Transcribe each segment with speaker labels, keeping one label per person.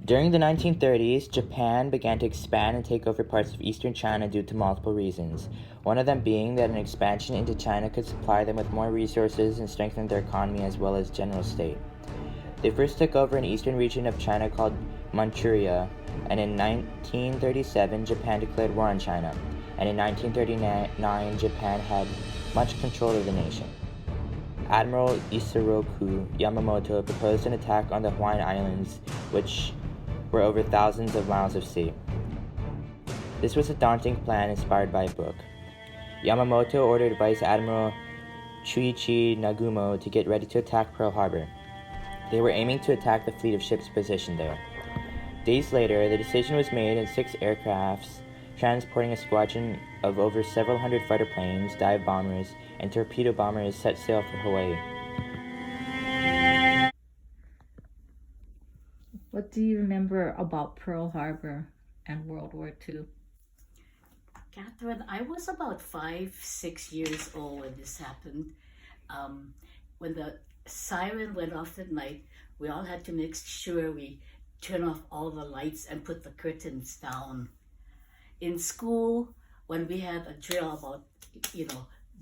Speaker 1: During the 1930s, Japan began to expand and take over parts of eastern China due to multiple reasons, one of them being that an expansion into China could supply them with more resources and strengthen their economy as well as general state. They first took over an eastern region of China called Manchuria, and in 1937 Japan declared war on China, and in 1939 Japan had much control of the nation. Admiral Isoroku Yamamoto proposed an attack on the Hawaiian Islands, which were over thousands of miles of sea. This was a daunting plan inspired by a book. Yamamoto ordered Vice Admiral Chuichi Nagumo to get ready to attack Pearl Harbor. They were aiming to attack the fleet of ships positioned there. Days later, the decision was made and 6 aircrafts, transporting a squadron of over several hundred fighter planes, dive bombers, and torpedo bombers set sail for Hawaii.
Speaker 2: What do you remember about Pearl Harbor and World War II?
Speaker 3: Katherine, I was about 5-6 years old when this happened. When the siren went off at night, we all had to make sure we turn off all the lights and put the curtains down. In school, when we had a drill about,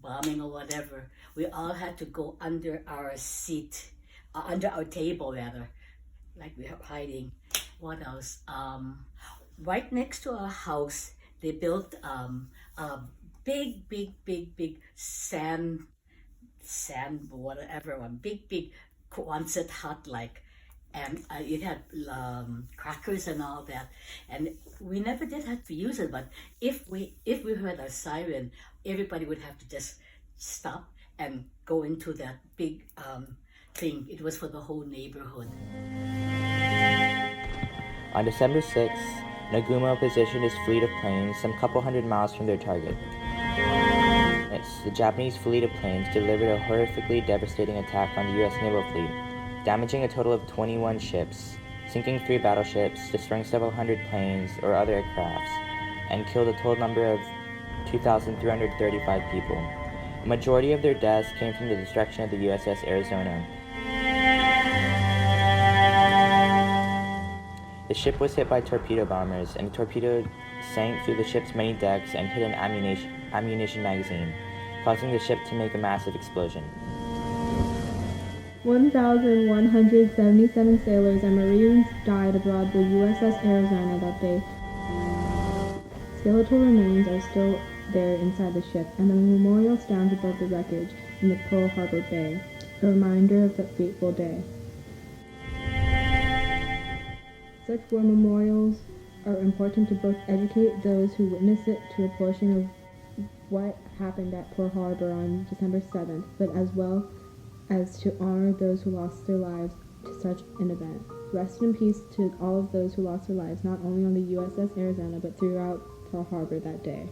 Speaker 3: bombing or whatever, we all had to go under our seat, under our table rather, like we were hiding. What else? Right next to our house, they built a big sand, whatever, one big Quonset hut like, and it had crackers and all that, and we never did have to use it. But if we heard a siren, everybody would have to just stop and go into that big thing. It was for the whole neighborhood.
Speaker 1: On December 6th, Nagumo positioned his fleet of planes some couple hundred miles from their target. The Japanese fleet of planes delivered a horrifically devastating attack on the U.S. naval fleet, damaging a total of 21 ships, sinking 3 battleships, destroying several hundred planes or other aircrafts, and killed a total number of 2,335 people. A majority of their deaths came from the destruction of the USS Arizona. The ship was hit by torpedo bombers, and the torpedo sank through the ship's many decks and hit an ammunition magazine, causing the ship to make a massive explosion.
Speaker 4: 1,177 sailors and Marines died aboard the USS Arizona that day. Skeletal remains are still there inside the ship, and the memorial stands above the wreckage in the Pearl Harbor Bay, a reminder of that fateful day. Such war memorials are important to both educate those who witness it to a portion of what happened at Pearl Harbor on December 7th, but as well as to honor those who lost their lives to such an event. Rest in peace to all of those who lost their lives, not only on the USS Arizona, but throughout Pearl Harbor that day.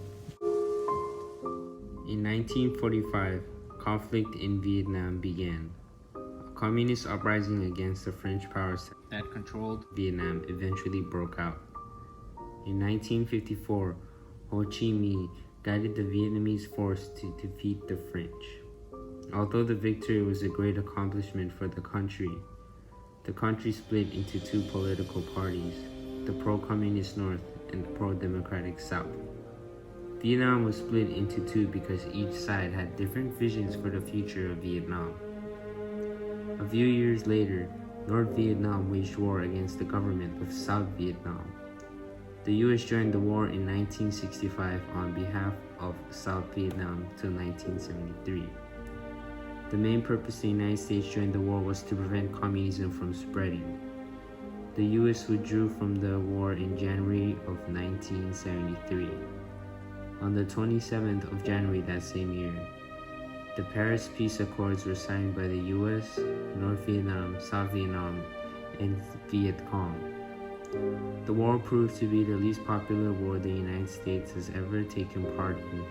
Speaker 5: In 1945, conflict in Vietnam began. A communist uprising against the French powers that controlled Vietnam eventually broke out. In 1954, Ho Chi Minh guided the Vietnamese force to defeat the French. Although the victory was a great accomplishment for the country split into 2 political parties, the pro-communist North and the pro-democratic South. Vietnam was split into 2 because each side had different visions for the future of Vietnam. A few years later, North Vietnam waged war against the government of South Vietnam. The US joined the war in 1965 on behalf of South Vietnam till 1973. The main purpose the United States joined the war was to prevent communism from spreading. The US withdrew from the war in January of 1973. On the 27th of January that same year, the Paris Peace Accords were signed by the US, North Vietnam, South Vietnam, and Viet Cong. The war proved to be the least popular war the United States has ever taken part in.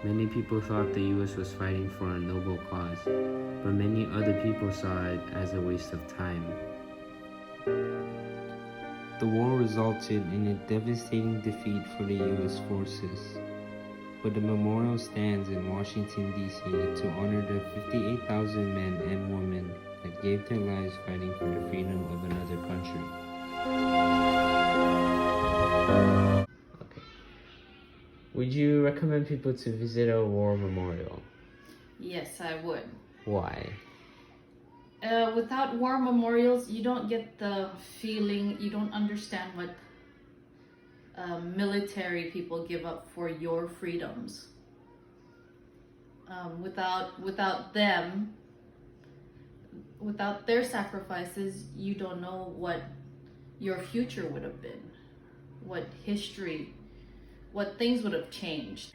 Speaker 5: Many people thought the US was fighting for a noble cause, but many other people saw it as a waste of time. The war resulted in a devastating defeat for the US forces, but the memorial stands in Washington, D.C. to honor the 58,000 men and women that gave their lives fighting for the freedom of another country. Okay. Would you recommend people to visit a war memorial?
Speaker 6: Yes, I would.
Speaker 5: Why?
Speaker 6: Without war memorials, you don't get the feeling, you don't understand what military people give up for your freedoms. Without them, without their sacrifices, you don't know what your future would have been, what history, what things would have changed.